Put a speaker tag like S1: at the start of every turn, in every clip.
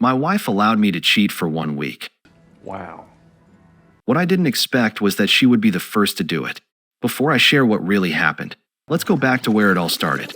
S1: My wife allowed me to cheat for 1 week.
S2: Wow.
S1: What I didn't expect was that she would be the first to do it. Before I share what really happened, let's go back to where it all started.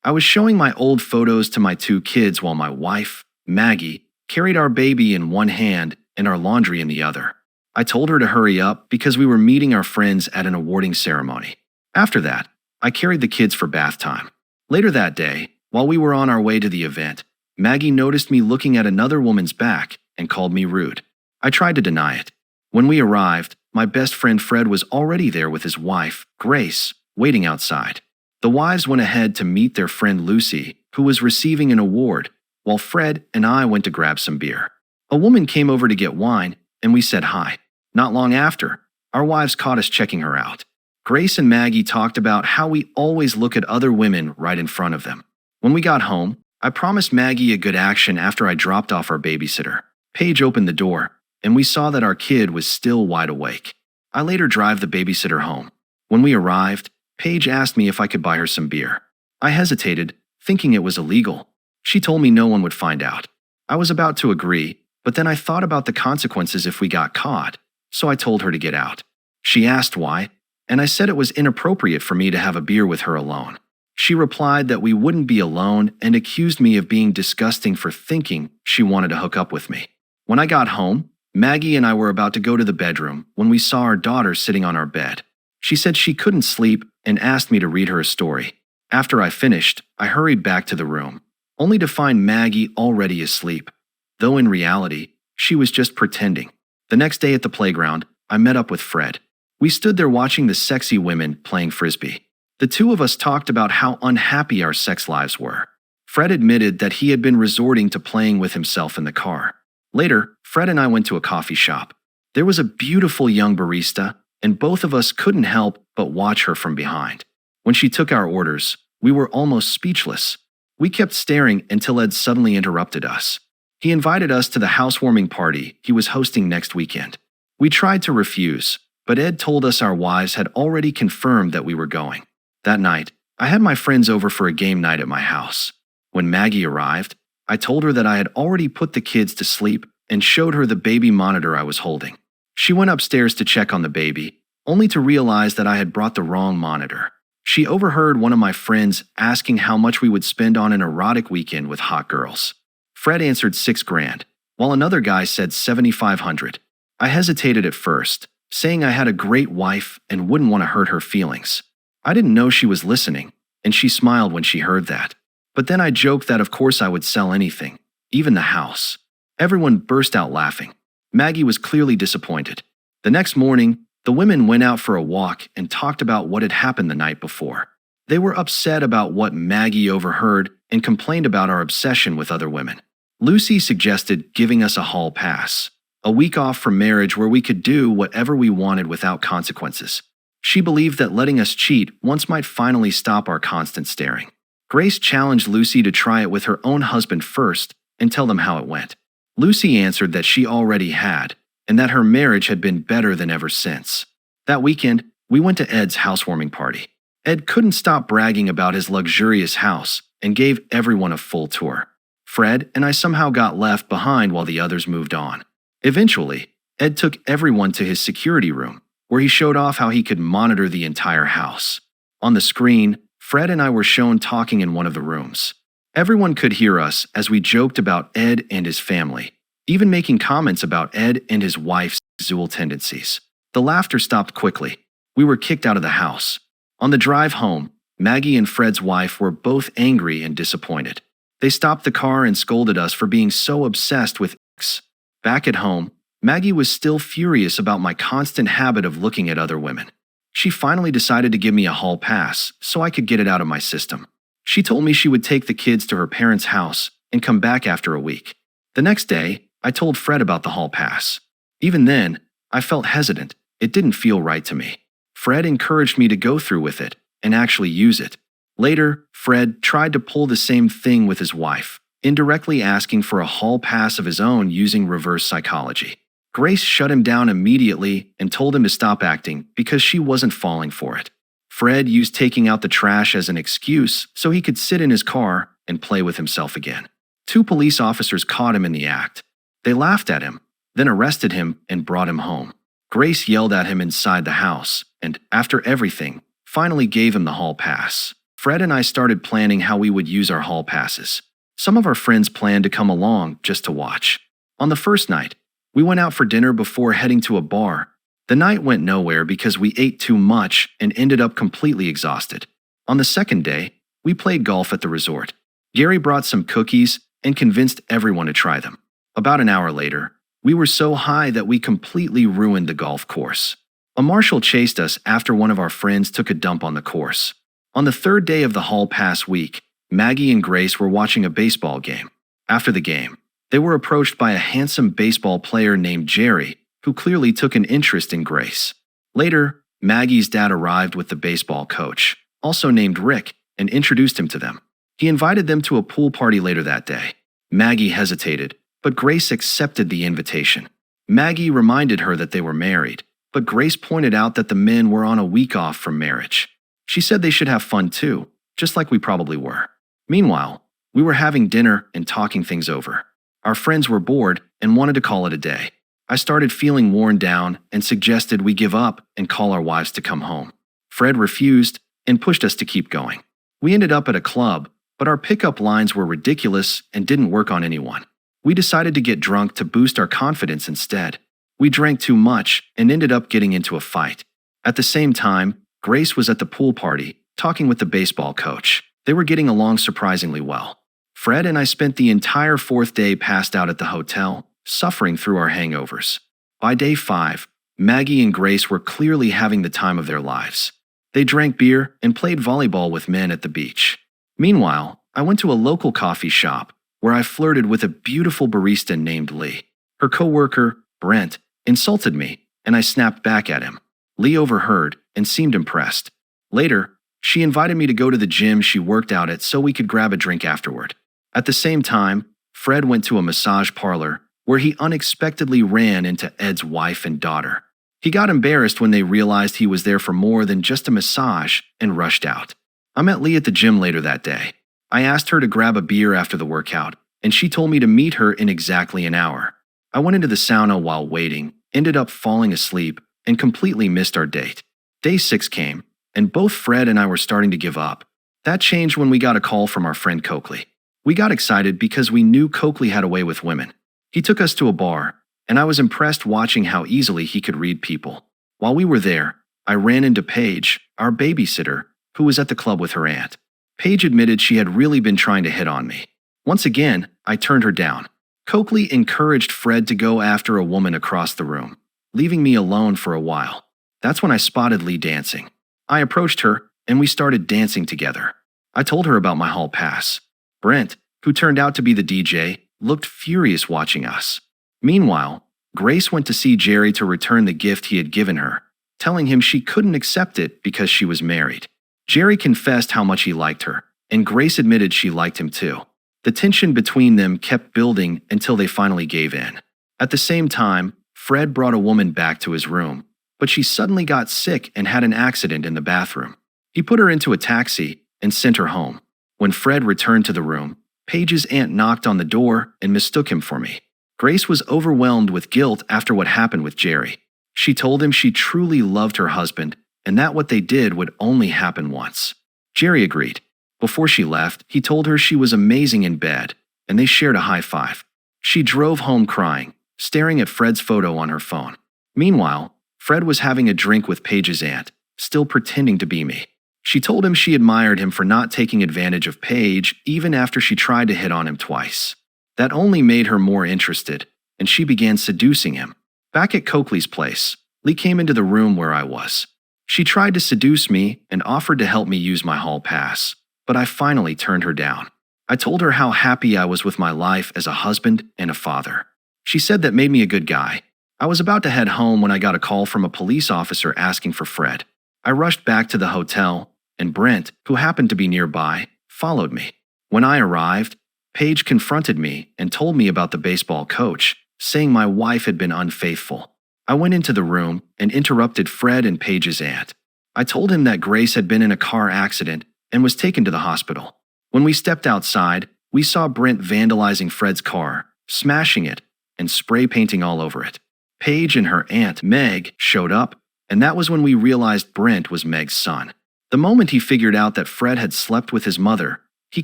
S1: I was showing my old photos to my 2 kids while my wife, Maggie, carried our baby in one hand and our laundry in the other. I told her to hurry up because we were meeting our friends at an awarding ceremony. After that, I carried the kids for bath time. Later that day, while we were on our way to the event, Maggie noticed me looking at another woman's back and called me rude. I tried to deny it. When we arrived, my best friend Fred was already there with his wife, Grace, waiting outside. The wives went ahead to meet their friend Lucy, who was receiving an award, while Fred and I went to grab some beer. A woman came over to get wine, and we said hi. Not long after, our wives caught us checking her out. Grace and Maggie talked about how we always look at other women right in front of them. When we got home, I promised Maggie a good action after I dropped off our babysitter. Paige opened the door, and we saw that our kid was still wide awake. I later drive the babysitter home. When we arrived, Paige asked me if I could buy her some beer. I hesitated, thinking it was illegal. She told me no one would find out. I was about to agree, but then I thought about the consequences if we got caught, so I told her to get out. She asked why, and I said it was inappropriate for me to have a beer with her alone. She replied that we wouldn't be alone and accused me of being disgusting for thinking she wanted to hook up with me. When I got home, Maggie and I were about to go to the bedroom when we saw our daughter sitting on our bed. She said she couldn't sleep and asked me to read her a story. After I finished, I hurried back to the room, only to find Maggie already asleep, though in reality, she was just pretending. The next day at the playground, I met up with Fred. We stood there watching the sexy women playing frisbee. The two of us talked about how unhappy our sex lives were. Fred admitted that he had been resorting to playing with himself in the car. Later, Fred and I went to a coffee shop. There was a beautiful young barista, and both of us couldn't help but watch her from behind. When she took our orders, we were almost speechless. We kept staring until Ed suddenly interrupted us. He invited us to the housewarming party he was hosting next weekend. We tried to refuse, but Ed told us our wives had already confirmed that we were going. That night, I had my friends over for a game night at my house. When Maggie arrived, I told her that I had already put the kids to sleep and showed her the baby monitor I was holding. She went upstairs to check on the baby, only to realize that I had brought the wrong monitor. She overheard one of my friends asking how much we would spend on an erotic weekend with hot girls. Fred answered $6,000, while another guy said $7,500. I hesitated at first, saying I had a great wife and wouldn't want to hurt her feelings. I didn't know she was listening, and she smiled when she heard that. But then I joked that of course I would sell anything, even the house. Everyone burst out laughing. Maggie was clearly disappointed. The next morning, the women went out for a walk and talked about what had happened the night before. They were upset about what Maggie overheard and complained about our obsession with other women. Lucy suggested giving us a hall pass, a week off from marriage where we could do whatever we wanted without consequences. She believed that letting us cheat once might finally stop our constant staring. Grace challenged Lucy to try it with her own husband first and tell them how it went. Lucy answered that she already had, and that her marriage had been better than ever since. That weekend, we went to Ed's housewarming party. Ed couldn't stop bragging about his luxurious house and gave everyone a full tour. Fred and I somehow got left behind while the others moved on. Eventually, Ed took everyone to his security room, where he showed off how he could monitor the entire house. On the screen, Fred and I were shown talking in one of the rooms. Everyone could hear us as we joked about Ed and his family, even making comments about Ed and his wife's sexual tendencies. The laughter stopped quickly. We were kicked out of the house. On the drive home, Maggie and Fred's wife were both angry and disappointed. They stopped the car and scolded us for being so obsessed with sex. Back at home, Maggie was still furious about my constant habit of looking at other women. She finally decided to give me a hall pass so I could get it out of my system. She told me she would take the kids to her parents' house and come back after a week. The next day, I told Fred about the hall pass. Even then, I felt hesitant. It didn't feel right to me. Fred encouraged me to go through with it and actually use it. Later, Fred tried to pull the same thing with his wife, indirectly asking for a hall pass of his own using reverse psychology. Grace shut him down immediately and told him to stop acting because she wasn't falling for it. Fred used taking out the trash as an excuse so he could sit in his car and play with himself again. 2 police officers caught him in the act. They laughed at him, then arrested him and brought him home. Grace yelled at him inside the house, and, after everything, finally gave him the hall pass. Fred and I started planning how we would use our hall passes. Some of our friends planned to come along just to watch. On the first night, we went out for dinner before heading to a bar. The night went nowhere because we ate too much and ended up completely exhausted. On the second day, we played golf at the resort. Gary brought some cookies and convinced everyone to try them. About an hour later, we were so high that we completely ruined the golf course. A marshal chased us after one of our friends took a dump on the course. On the third day of the hall pass week, Maggie and Grace were watching a baseball game. After the game, they were approached by a handsome baseball player named Jerry, who clearly took an interest in Grace. Later, Maggie's dad arrived with the baseball coach, also named Rick, and introduced him to them. He invited them to a pool party later that day. Maggie hesitated, but Grace accepted the invitation. Maggie reminded her that they were married, but Grace pointed out that the men were on a week off from marriage. She said they should have fun too, just like we probably were. Meanwhile, we were having dinner and talking things over. Our friends were bored and wanted to call it a day. I started feeling worn down and suggested we give up and call our wives to come home. Fred refused and pushed us to keep going. We ended up at a club, but our pickup lines were ridiculous and didn't work on anyone. We decided to get drunk to boost our confidence instead. We drank too much and ended up getting into a fight. At the same time, Grace was at the pool party, talking with the baseball coach. They were getting along surprisingly well. Fred and I spent the entire 4th day passed out at the hotel, suffering through our hangovers. By day 5, Maggie and Grace were clearly having the time of their lives. They drank beer and played volleyball with men at the beach. Meanwhile, I went to a local coffee shop where I flirted with a beautiful barista named Lee. Her coworker, Brent, insulted me, and I snapped back at him. Lee overheard and seemed impressed. Later, she invited me to go to the gym she worked out at so we could grab a drink afterward. At the same time, Fred went to a massage parlor where he unexpectedly ran into Ed's wife and daughter. He got embarrassed when they realized he was there for more than just a massage and rushed out. I met Lee at the gym later that day. I asked her to grab a beer after the workout, and she told me to meet her in exactly an hour. I went into the sauna while waiting, ended up falling asleep, and completely missed our date. Day 6 came, and both Fred and I were starting to give up. That changed when we got a call from our friend Coakley. We got excited because we knew Coakley had a way with women. He took us to a bar, and I was impressed watching how easily he could read people. While we were there, I ran into Paige, our babysitter, who was at the club with her aunt. Paige admitted she had really been trying to hit on me. Once again, I turned her down. Coakley encouraged Fred to go after a woman across the room, leaving me alone for a while. That's when I spotted Lee dancing. I approached her, and we started dancing together. I told her about my hall pass. Brent, who turned out to be the DJ, looked furious watching us. Meanwhile, Grace went to see Jerry to return the gift he had given her, telling him she couldn't accept it because she was married. Jerry confessed how much he liked her, and Grace admitted she liked him too. The tension between them kept building until they finally gave in. At the same time, Fred brought a woman back to his room, but she suddenly got sick and had an accident in the bathroom. He put her into a taxi and sent her home. When Fred returned to the room, Paige's aunt knocked on the door and mistook him for me. Grace was overwhelmed with guilt after what happened with Jerry. She told him she truly loved her husband and that what they did would only happen once. Jerry agreed. Before she left, he told her she was amazing in bed, and they shared a high five. She drove home crying, staring at Fred's photo on her phone. Meanwhile, Fred was having a drink with Paige's aunt, still pretending to be me. She told him she admired him for not taking advantage of Paige even after she tried to hit on him twice. That only made her more interested, and she began seducing him. Back at Coakley's place, Lee came into the room where I was. She tried to seduce me and offered to help me use my hall pass, but I finally turned her down. I told her how happy I was with my life as a husband and a father. She said that made me a good guy. I was about to head home when I got a call from a police officer asking for Fred. I rushed back to the hotel, and Brent, who happened to be nearby, followed me. When I arrived, Paige confronted me and told me about the baseball coach, saying my wife had been unfaithful. I went into the room and interrupted Fred and Paige's aunt. I told him that Grace had been in a car accident and was taken to the hospital. When we stepped outside, We saw Brent vandalizing Fred's car, smashing it, and spray painting all over it. Paige and her aunt, Meg, showed up, and that was when we realized Brent was Meg's son. The moment he figured out that Fred had slept with his mother, he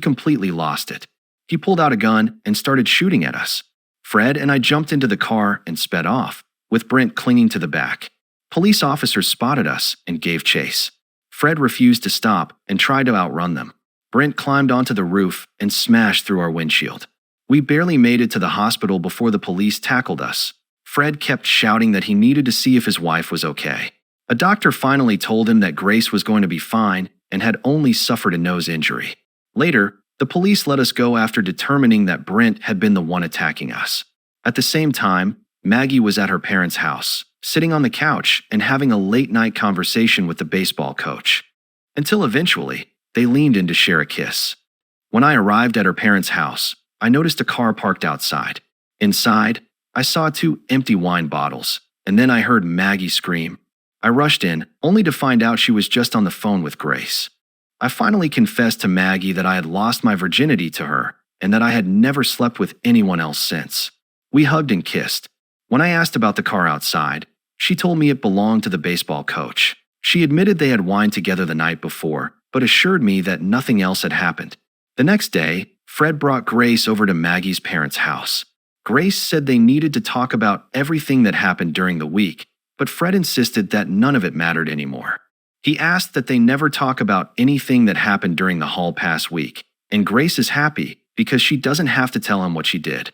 S1: completely lost it. He pulled out a gun and started shooting at us. Fred and I jumped into the car and sped off, with Brent clinging to the back. Police officers spotted us and gave chase. Fred refused to stop and tried to outrun them. Brent climbed onto the roof and smashed through our windshield. We barely made it to the hospital before the police tackled us. Fred kept shouting that he needed to see if his wife was okay. A doctor finally told him that Grace was going to be fine and had only suffered a nose injury. Later, the police let us go after determining that Brent had been the one attacking us. At the same time, Maggie was at her parents' house, sitting on the couch and having a late-night conversation with the baseball coach. Until eventually, they leaned in to share a kiss. When I arrived at her parents' house, I noticed a car parked outside. Inside, I saw 2 empty wine bottles, and then I heard Maggie scream. I rushed in, only to find out she was just on the phone with Grace. I finally confessed to Maggie that I had lost my virginity to her and that I had never slept with anyone else since. We hugged and kissed. When I asked about the car outside, she told me it belonged to the baseball coach. She admitted they had wined together the night before, but assured me that nothing else had happened. The next day, Fred brought Grace over to Maggie's parents' house. Grace said they needed to talk about everything that happened during the week, but Fred insisted that none of it mattered anymore. He asked that they never talk about anything that happened during the hall pass week, and Grace is happy because she doesn't have to tell him what she did.